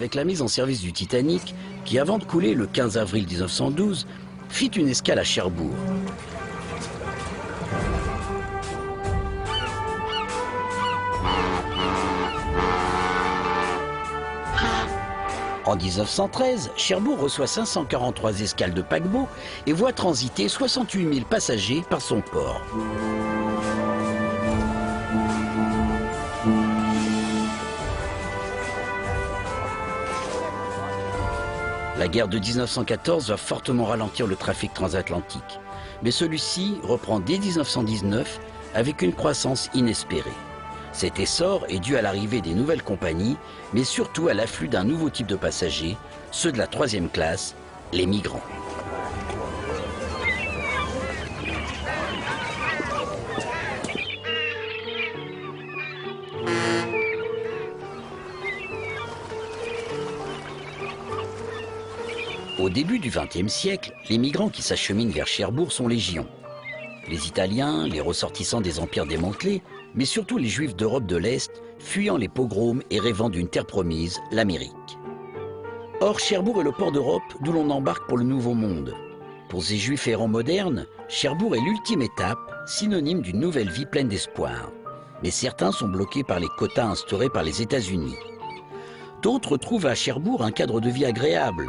avec la mise en service du Titanic, qui avant de couler le 15 avril 1912, fit une escale à Cherbourg. En 1913, Cherbourg reçoit 543 escales de paquebots et voit transiter 68 000 passagers par son port. La guerre de 1914 va fortement ralentir le trafic transatlantique, mais celui-ci reprend dès 1919 avec une croissance inespérée. Cet essor est dû à l'arrivée des nouvelles compagnies, mais surtout à l'afflux d'un nouveau type de passagers, ceux de la troisième classe, les migrants. Au début du XXe siècle, les migrants qui s'acheminent vers Cherbourg sont légion. Les Italiens, les ressortissants des empires démantelés, mais surtout les Juifs d'Europe de l'Est, fuyant les pogroms et rêvant d'une terre promise, l'Amérique. Or, Cherbourg est le port d'Europe d'où l'on embarque pour le Nouveau Monde. Pour ces Juifs errants modernes, Cherbourg est l'ultime étape, synonyme d'une nouvelle vie pleine d'espoir. Mais certains sont bloqués par les quotas instaurés par les États-Unis. D'autres trouvent à Cherbourg un cadre de vie agréable.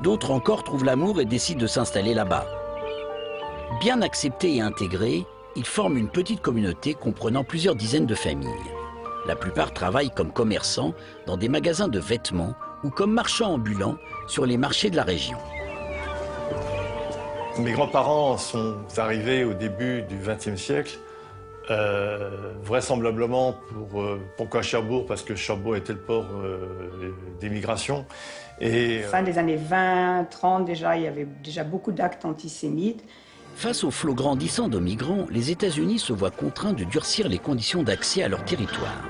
D'autres encore trouvent l'amour et décident de s'installer là-bas. Bien acceptés et intégrés, ils forment une petite communauté comprenant plusieurs dizaines de familles. La plupart travaillent comme commerçants dans des magasins de vêtements ou comme marchands ambulants sur les marchés de la région. Mes grands-parents sont arrivés au début du XXe siècle, vraisemblablement pourquoi Cherbourg, parce que Cherbourg était le port d'émigration. Fin des années 20, 30 déjà, il y avait déjà beaucoup d'actes antisémites. Face au flot grandissant de migrants, les États-Unis se voient contraints de durcir les conditions d'accès à leur territoire.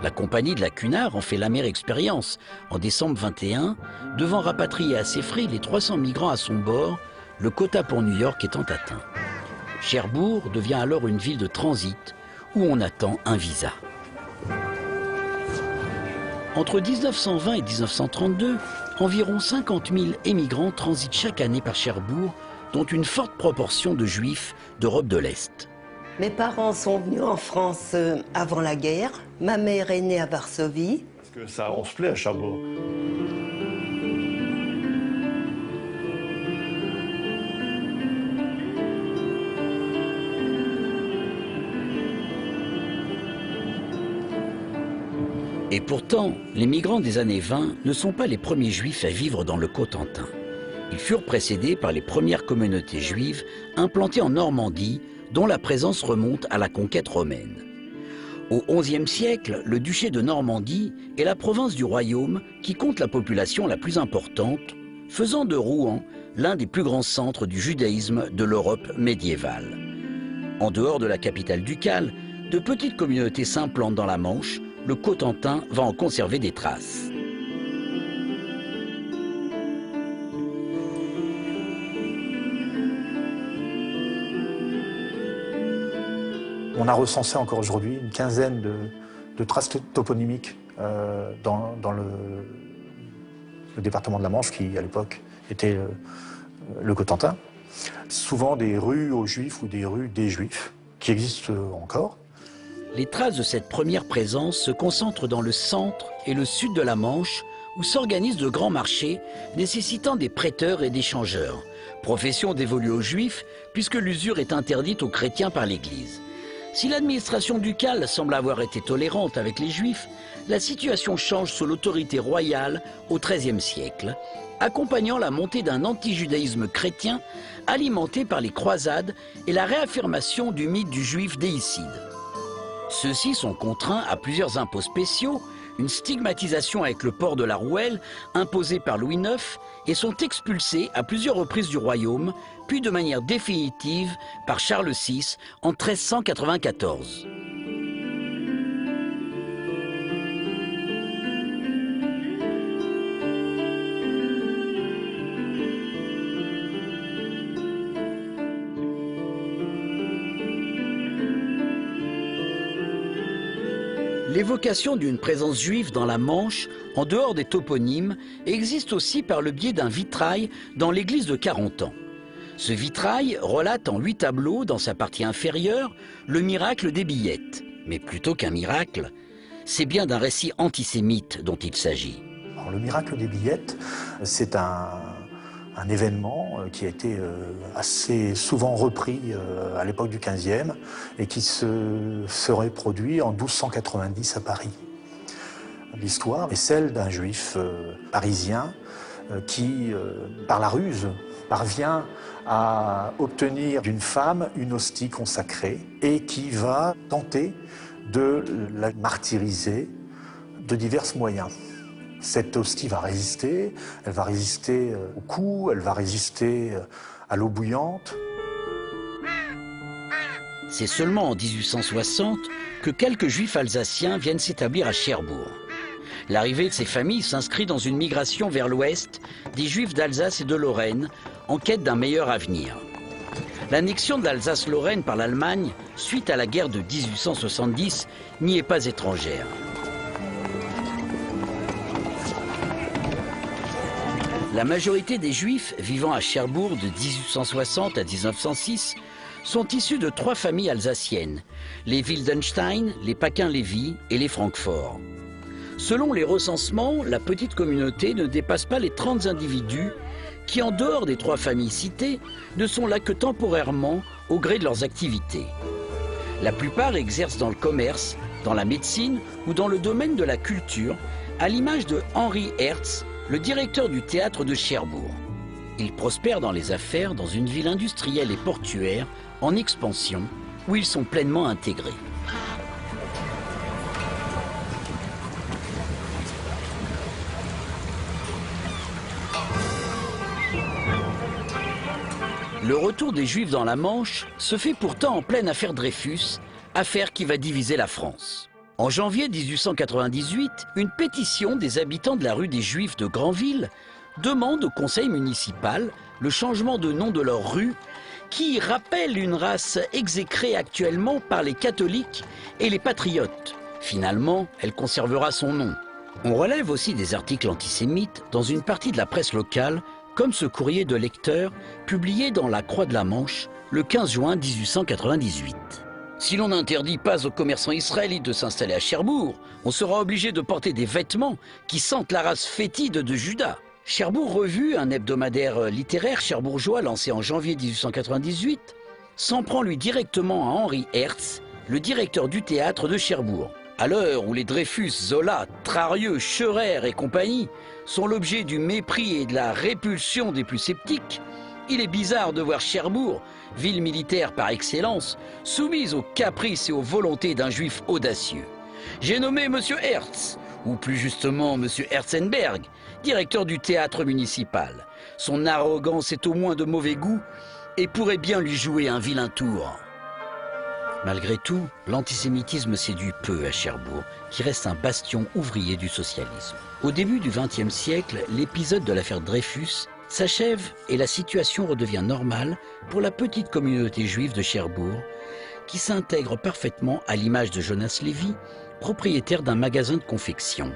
La compagnie de la Cunard en fait l'amère expérience. En décembre 21, devant rapatrier à ses frais les 300 migrants à son bord, le quota pour New York étant atteint. Cherbourg devient alors une ville de transit où on attend un visa. Entre 1920 et 1932, environ 50 000 émigrants transitent chaque année par Cherbourg, dont une forte proportion de Juifs d'Europe de l'Est. Mes parents sont venus en France avant la guerre. Ma mère est née à Varsovie. Parce que ça ronflait à Cherbourg. Et pourtant, les migrants des années 20 ne sont pas les premiers Juifs à vivre dans le Cotentin. Ils furent précédés par les premières communautés juives implantées en Normandie, dont la présence remonte à la conquête romaine. Au XIe siècle, le duché de Normandie est la province du royaume qui compte la population la plus importante, faisant de Rouen l'un des plus grands centres du judaïsme de l'Europe médiévale. En dehors de la capitale ducale, de petites communautés s'implantent dans la Manche. Le Cotentin va en conserver des traces. On a recensé encore aujourd'hui une quinzaine de traces toponymiques dans le département de la Manche, qui à l'époque était le Cotentin. Souvent des rues aux Juifs ou des rues des Juifs, qui existent encore. Les traces de cette première présence se concentrent dans le centre et le sud de la Manche, où s'organisent de grands marchés nécessitant des prêteurs et des changeurs, profession dévolue aux Juifs puisque l'usure est interdite aux chrétiens par l'Église. Si l'administration ducale semble avoir été tolérante avec les Juifs, la situation change sous l'autorité royale au XIIIe siècle, accompagnant la montée d'un anti-judaïsme chrétien alimenté par les croisades et la réaffirmation du mythe du Juif déicide. Ceux-ci sont contraints à plusieurs impôts spéciaux, une stigmatisation avec le port de la rouelle imposée par Louis IX et sont expulsés à plusieurs reprises du royaume, puis de manière définitive par Charles VI en 1394. L'évocation d'une présence juive dans la Manche, en dehors des toponymes, existe aussi par le biais d'un vitrail dans l'église de Carentan. Ce vitrail relate en 8 tableaux, dans sa partie inférieure, le miracle des billettes. Mais plutôt qu'un miracle, c'est bien d'un récit antisémite dont il s'agit. Le miracle des billettes, c'est un événement qui a été assez souvent repris à l'époque du XVe et qui se serait produit en 1290 à Paris. L'histoire est celle d'un juif parisien qui, par la ruse, parvient à obtenir d'une femme une hostie consacrée et qui va tenter de la martyriser de divers moyens. Cette hostie va résister, elle va résister au coup, elle va résister à l'eau bouillante. C'est seulement en 1860 que quelques juifs alsaciens viennent s'établir à Cherbourg. L'arrivée de ces familles s'inscrit dans une migration vers l'ouest des juifs d'Alsace et de Lorraine en quête d'un meilleur avenir. L'annexion de l'Alsace-Lorraine par l'Allemagne, suite à la guerre de 1870, n'y est pas étrangère. La majorité des Juifs vivant à Cherbourg de 1860 à 1906 sont issus de 3 familles alsaciennes, les Wildenstein, les Paquin-Lévy et les Francfort. Selon les recensements, la petite communauté ne dépasse pas les 30 individus qui, en dehors des 3 familles citées, ne sont là que temporairement au gré de leurs activités. La plupart exercent dans le commerce, dans la médecine ou dans le domaine de la culture, à l'image de Henri Hertz, le directeur du théâtre de Cherbourg. Ils prospèrent dans les affaires dans une ville industrielle et portuaire en expansion où ils sont pleinement intégrés. Le retour des Juifs dans la Manche se fait pourtant en pleine affaire Dreyfus, affaire qui va diviser la France. En janvier 1898, une pétition des habitants de la rue des Juifs de Granville demande au conseil municipal le changement de nom de leur rue qui rappelle une race exécrée actuellement par les catholiques et les patriotes. Finalement, elle conservera son nom. On relève aussi des articles antisémites dans une partie de la presse locale, comme ce courrier de lecteur publié dans la Croix de la Manche le 15 juin 1898. Si l'on n'interdit pas aux commerçants israélites de s'installer à Cherbourg, on sera obligé de porter des vêtements qui sentent la race fétide de Judas. Cherbourg Revue, un hebdomadaire littéraire cherbourgeois lancé en janvier 1898, s'en prend lui directement à Henri Hertz, le directeur du théâtre de Cherbourg. À l'heure où les Dreyfus, Zola, Trarieux, Scheurer et compagnie sont l'objet du mépris et de la répulsion des plus sceptiques, il est bizarre de voir Cherbourg, ville militaire par excellence, soumise aux caprices et aux volontés d'un juif audacieux. J'ai nommé M. Hertz, ou plus justement M. Herzenberg, directeur du théâtre municipal. Son arrogance est au moins de mauvais goût et pourrait bien lui jouer un vilain tour. Malgré tout, l'antisémitisme séduit peu à Cherbourg, qui reste un bastion ouvrier du socialisme. Au début du XXe siècle, l'épisode de l'affaire Dreyfus s'achève et la situation redevient normale pour la petite communauté juive de Cherbourg, qui s'intègre parfaitement à l'image de Jonas Lévy, propriétaire d'un magasin de confection.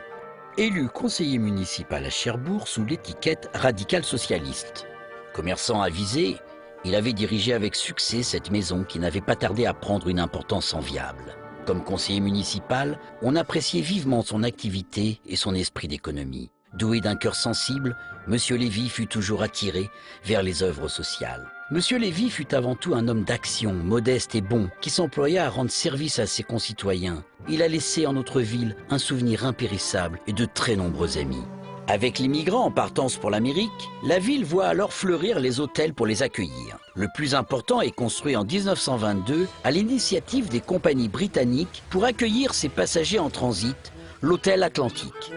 Élu conseiller municipal à Cherbourg sous l'étiquette radical socialiste. Commerçant avisé, il avait dirigé avec succès cette maison qui n'avait pas tardé à prendre une importance enviable. Comme conseiller municipal, on appréciait vivement son activité et son esprit d'économie. Doué d'un cœur sensible, M. Lévy fut toujours attiré vers les œuvres sociales. M. Lévy fut avant tout un homme d'action, modeste et bon, qui s'employa à rendre service à ses concitoyens. Il a laissé en notre ville un souvenir impérissable et de très nombreux amis. Avec les migrants en partance pour l'Amérique, la ville voit alors fleurir les hôtels pour les accueillir. Le plus important est construit en 1922 à l'initiative des compagnies britanniques pour accueillir ses passagers en transit, l'hôtel Atlantique.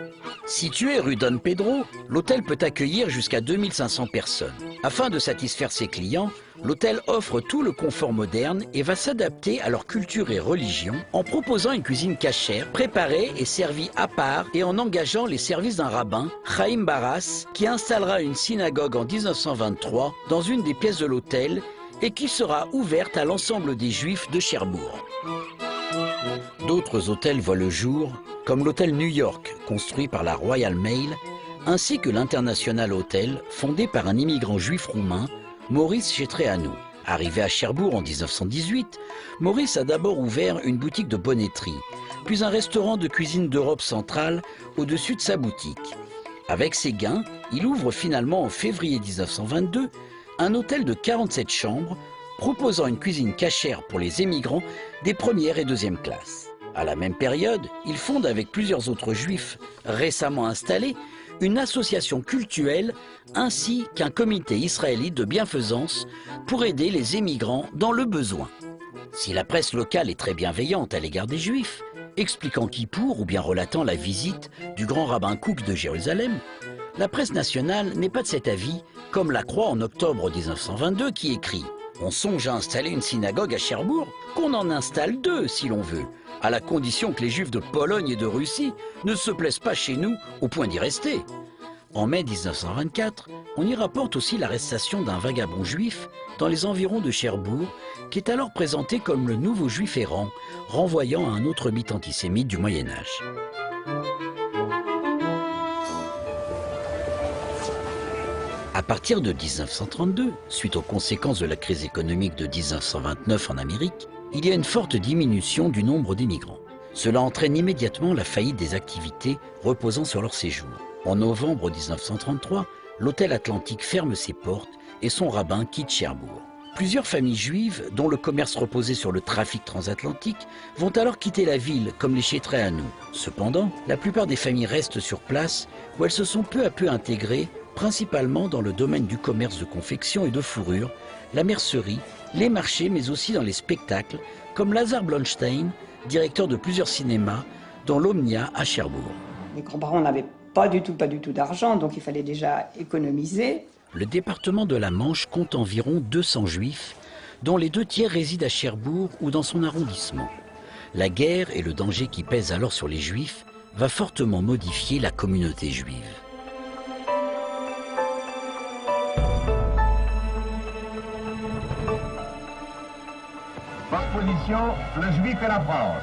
Situé rue Don Pedro, l'hôtel peut accueillir jusqu'à 2500 personnes. Afin de satisfaire ses clients, l'hôtel offre tout le confort moderne et va s'adapter à leur culture et religion en proposant une cuisine cachère, préparée et servie à part et en engageant les services d'un rabbin, Chaim Barras, qui installera une synagogue en 1923 dans une des pièces de l'hôtel et qui sera ouverte à l'ensemble des Juifs de Cherbourg. D'autres hôtels voient le jour, comme l'hôtel New York, construit par la Royal Mail, ainsi que l'International Hotel, fondé par un immigrant juif roumain, Maurice Chetreanu. Arrivé à Cherbourg en 1918, Maurice a d'abord ouvert une boutique de bonneterie, puis un restaurant de cuisine d'Europe centrale au-dessus de sa boutique. Avec ses gains, il ouvre finalement en février 1922 un hôtel de 47 chambres proposant une cuisine cachère pour les émigrants des première et deuxième classes. À la même période, il fonde avec plusieurs autres juifs récemment installés une association cultuelle ainsi qu'un comité israélite de bienfaisance pour aider les émigrants dans le besoin. Si la presse locale est très bienveillante à l'égard des Juifs, expliquant Kippour ou bien relatant la visite du grand rabbin Kook de Jérusalem, la presse nationale n'est pas de cet avis, comme La Croix en octobre 1922 qui écrit « On songe à installer une synagogue à Cherbourg, qu'on en installe deux si l'on veut, à la condition que les Juifs de Pologne et de Russie ne se plaisent pas chez nous au point d'y rester ». En mai 1924, on y rapporte aussi l'arrestation d'un vagabond juif dans les environs de Cherbourg, qui est alors présenté comme le nouveau juif errant, renvoyant à un autre mythe antisémite du Moyen-Âge. À partir de 1932, suite aux conséquences de la crise économique de 1929 en Amérique, il y a une forte diminution du nombre d'immigrants. Cela entraîne immédiatement la faillite des activités reposant sur leur séjour. En novembre 1933, l'hôtel Atlantique ferme ses portes et son rabbin quitte Cherbourg. Plusieurs familles juives, dont le commerce reposait sur le trafic transatlantique, vont alors quitter la ville, comme les Chetreanu. Cependant, la plupart des familles restent sur place, où elles se sont peu à peu intégrées, principalement dans le domaine du commerce de confection et de fourrure, la mercerie, les marchés, mais aussi dans les spectacles, comme Lazare Blonstein, directeur de plusieurs cinémas, dont l'Omnia à Cherbourg. Mes grands-parents n'avaient pas du tout d'argent, donc il fallait déjà économiser. Le département de la Manche compte environ 200 juifs, dont les 2 tiers résident à Cherbourg ou dans son arrondissement. La guerre et le danger qui pèse alors sur les juifs va fortement modifier la communauté juive. Par position, le juif et la France.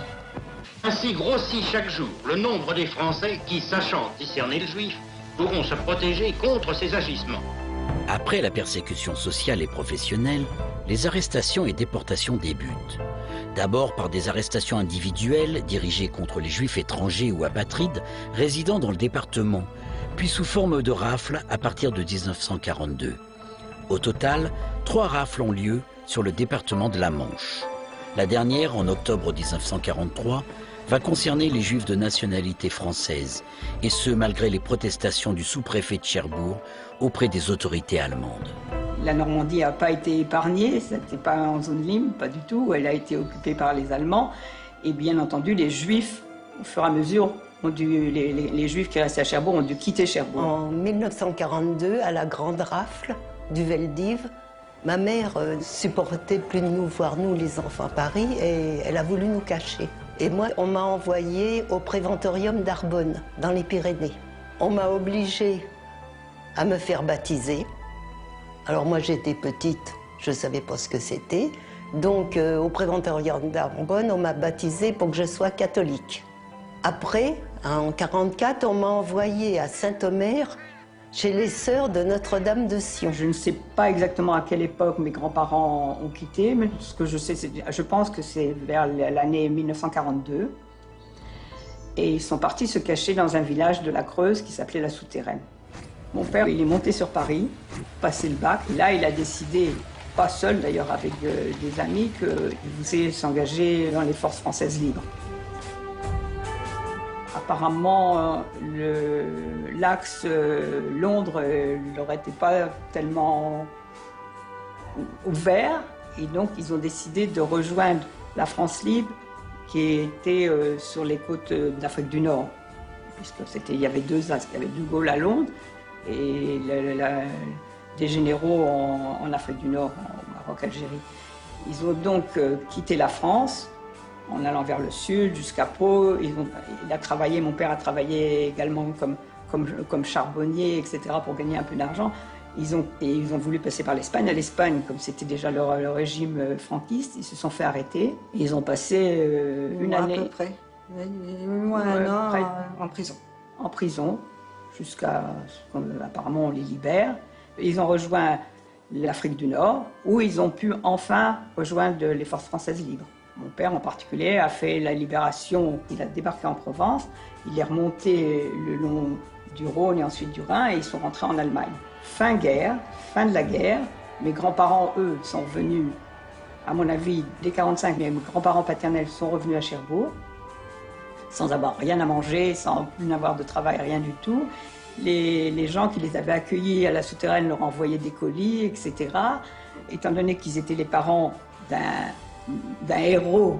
Ainsi grossit chaque jour le nombre des Français qui, sachant discerner le juif, pourront se protéger contre ces agissements. Après la persécution sociale et professionnelle, les arrestations et déportations débutent. D'abord par des arrestations individuelles dirigées contre les juifs étrangers ou apatrides résidant dans le département, puis sous forme de rafles à partir de 1942. Au total, 3 rafles ont lieu sur le département de la Manche. La dernière, en octobre 1943, va concerner les juifs de nationalité française, et ce malgré les protestations du sous-préfet de Cherbourg auprès des autorités allemandes. La Normandie n'a pas été épargnée, ce n'était pas en zone libre, pas du tout, elle a été occupée par les Allemands, et bien entendu les Juifs, au fur et à mesure, les Juifs qui restaient à Cherbourg ont dû quitter Cherbourg. En 1942, à la grande rafle du Veldiv, ma mère supportait plus de nous voir, nous les enfants à Paris, et elle a voulu nous cacher. Et moi, on m'a envoyée au préventorium d'Arbonne, dans les Pyrénées. On m'a obligée à me faire baptiser. Alors moi, j'étais petite, je ne savais pas ce que c'était. Donc, au préventorium d'Arbonne, on m'a baptisée pour que je sois catholique. Après, en 1944, on m'a envoyée à Saint-Omer, chez les sœurs de Notre-Dame de Sion. Je ne sais pas exactement à quelle époque mes grands-parents ont quitté, mais ce que je sais, je pense que c'est vers l'année 1942. Et ils sont partis se cacher dans un village de la Creuse qui s'appelait La Souterraine. Mon père, il est monté sur Paris, passé le bac. Et là, il a décidé, pas seul d'ailleurs, avec des amis, qu'il voulait s'engager dans les forces françaises libres. Apparemment, l'axe Londres leur était pas tellement ouvert, et donc ils ont décidé de rejoindre la France libre qui était sur les côtes d'Afrique du Nord, puisque il y avait 2 axes, il y avait De Gaulle à Londres et des généraux en Afrique du Nord, au Maroc, Algérie. Ils ont donc quitté la France en allant vers le sud, jusqu'à Pau. Mon père a travaillé également comme charbonnier, etc., pour gagner un peu d'argent. Ils ont voulu passer par l'Espagne. À l'Espagne, comme c'était déjà le régime franquiste, ils se sont fait arrêter. Ils ont passé une année... À peu près. Un an en prison. En prison, jusqu'à ce qu'apparemment on les libère. Ils ont rejoint l'Afrique du Nord, où ils ont pu enfin rejoindre les forces françaises libres. Mon père en particulier a fait la libération, il a débarqué en Provence, il est remonté le long du Rhône et ensuite du Rhin et ils sont rentrés en Allemagne. Fin de la guerre, mes grands-parents, eux, sont venus, à mon avis, dès 1945, mes grands-parents paternels sont revenus à Cherbourg, sans avoir rien à manger, sans n'avoir de travail, rien du tout. Les gens qui les avaient accueillis à la souterraine leur envoyaient des colis, etc. Étant donné qu'ils étaient les parents d'un héros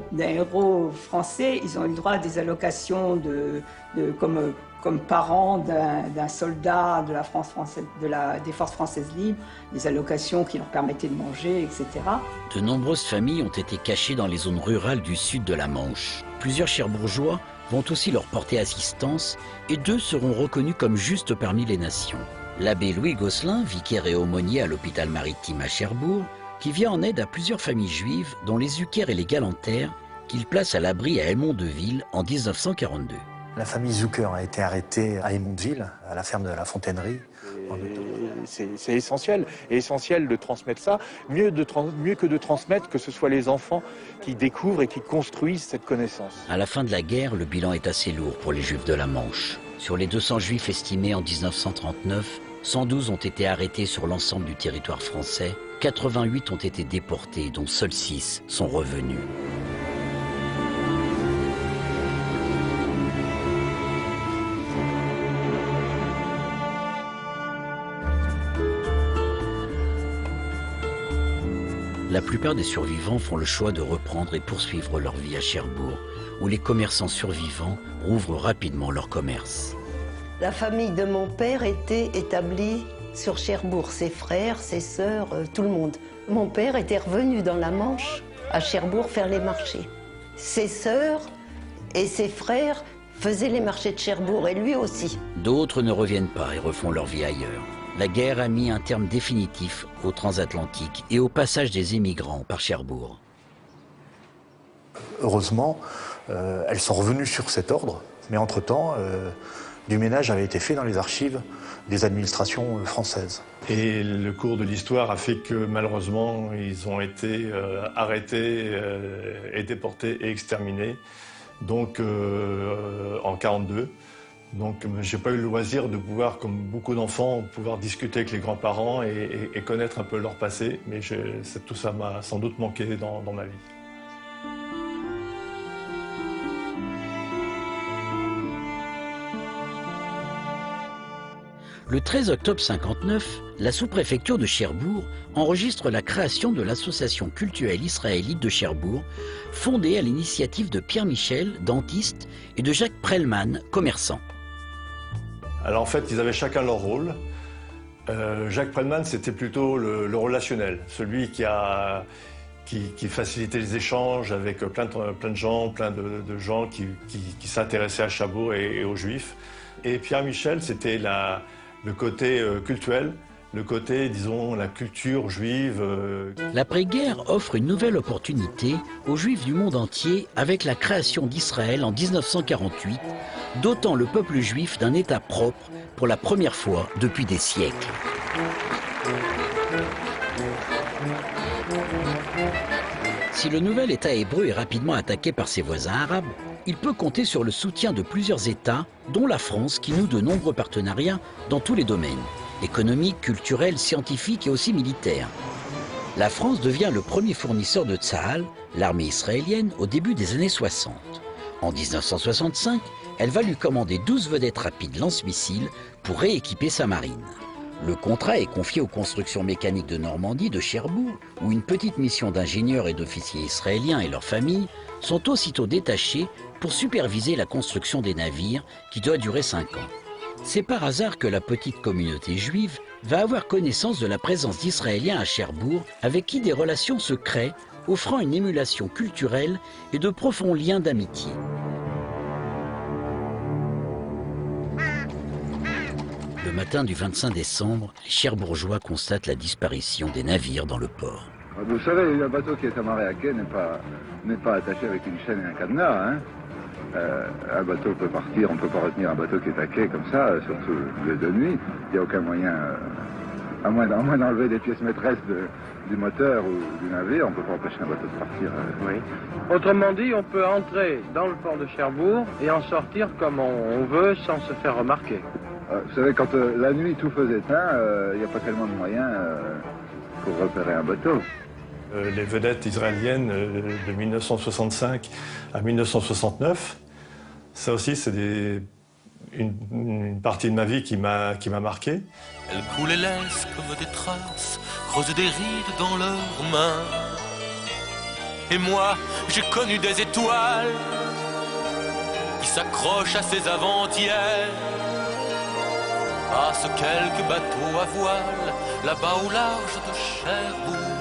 français, ils ont eu le droit à des allocations comme parents d'un soldat de la France française, des forces françaises libres, des allocations qui leur permettaient de manger, etc. De nombreuses familles ont été cachées dans les zones rurales du sud de la Manche. Plusieurs Cherbourgeois vont aussi leur porter assistance et 2 seront reconnus comme justes parmi les nations. L'abbé Louis Gosselin, vicaire et aumônier à l'hôpital maritime à Cherbourg, qui vient en aide à plusieurs familles juives, dont les Zucker et les Galanter, qu'il place à l'abri à Helmont-de-Ville en 1942. La famille Zucker a été arrêtée à Helmont-de-Ville, à la ferme de la Fontainerie. C'est essentiel, et essentiel de transmettre ça, mieux que de transmettre que ce soit les enfants qui découvrent et qui construisent cette connaissance. À la fin de la guerre, le bilan est assez lourd pour les Juifs de la Manche. Sur les 200 Juifs estimés en 1939, 112 ont été arrêtés sur l'ensemble du territoire français, 88 ont été déportés, dont seuls 6 sont revenus. La plupart des survivants font le choix de reprendre et poursuivre leur vie à Cherbourg, où les commerçants survivants rouvrent rapidement leur commerce. La famille de mon père était établie sur Cherbourg, ses frères, ses sœurs, tout le monde. Mon père était revenu dans la Manche, à Cherbourg, faire les marchés. Ses sœurs et ses frères faisaient les marchés de Cherbourg, et lui aussi. D'autres ne reviennent pas et refont leur vie ailleurs. La guerre a mis un terme définitif au transatlantique et au passage des émigrants par Cherbourg. Heureusement, elles sont revenues sur cet ordre, mais entre-temps, du ménage avait été fait dans les archives des administrations françaises. Et le cours de l'histoire a fait que malheureusement, ils ont été arrêtés et déportés et exterminés, donc en 1942. Donc j'ai pas eu le loisir de pouvoir, comme beaucoup d'enfants, pouvoir discuter avec les grands-parents et connaître un peu leur passé, mais tout ça m'a sans doute manqué dans ma vie. Le 13 octobre 1959, la sous-préfecture de Cherbourg enregistre la création de l'association cultuelle israélite de Cherbourg, fondée à l'initiative de Pierre Michel, dentiste, et de Jacques Prellman, commerçant. Alors en fait, ils avaient chacun leur rôle. Jacques Prellman, c'était plutôt le relationnel, celui qui facilitait les échanges avec plein de gens, de gens qui s'intéressaient à Cherbourg et aux Juifs. Et Pierre Michel, c'était le côté cultuel, le côté, disons, la culture juive. L'après-guerre offre une nouvelle opportunité aux Juifs du monde entier avec la création d'Israël en 1948, dotant le peuple juif d'un État propre pour la première fois depuis des siècles. Si le nouvel État hébreu est rapidement attaqué par ses voisins arabes, il peut compter sur le soutien de plusieurs États, dont la France, qui noue de nombreux partenariats dans tous les domaines, économiques, culturels, scientifiques et aussi militaires. La France devient le premier fournisseur de Tsahal, l'armée israélienne, au début des années 60. En 1965, elle va lui commander 12 vedettes rapides lance-missiles pour rééquiper sa marine. Le contrat est confié aux constructions mécaniques de Normandie, de Cherbourg, où une petite mission d'ingénieurs et d'officiers israéliens et leurs familles sont aussitôt détachés pour superviser la construction des navires qui doit durer 5 ans. C'est par hasard que la petite communauté juive va avoir connaissance de la présence d'Israéliens à Cherbourg, avec qui des relations se créent, offrant une émulation culturelle et de profonds liens d'amitié. Le matin du 25 décembre, les Cherbourgeois constatent la disparition des navires dans le port. Vous savez, un bateau qui est amarré à quai n'est pas attaché avec une chaîne et un cadenas. Hein. Un bateau peut partir, on ne peut pas retenir un bateau qui est à quai comme ça, surtout de nuit. Il n'y a aucun moyen, à moins d'enlever des pièces maîtresses du moteur ou du navire, on ne peut pas empêcher un bateau de partir. Oui. Autrement dit, on peut entrer dans le port de Cherbourg et en sortir comme on veut sans se faire remarquer. Vous savez, quand la nuit tout feu éteint, il n'y a pas tellement de moyens pour repérer un bateau. Les vedettes israéliennes de 1965 à 1969, ça aussi c'est une partie de ma vie qui m'a marqué. Elles coulent et laissent comme des traces, creusent des rides dans leurs mains. Et moi, j'ai connu des étoiles qui s'accrochent à ces avant-hier. À ce quelques bateaux à voile, là-bas au large de Cherbourg.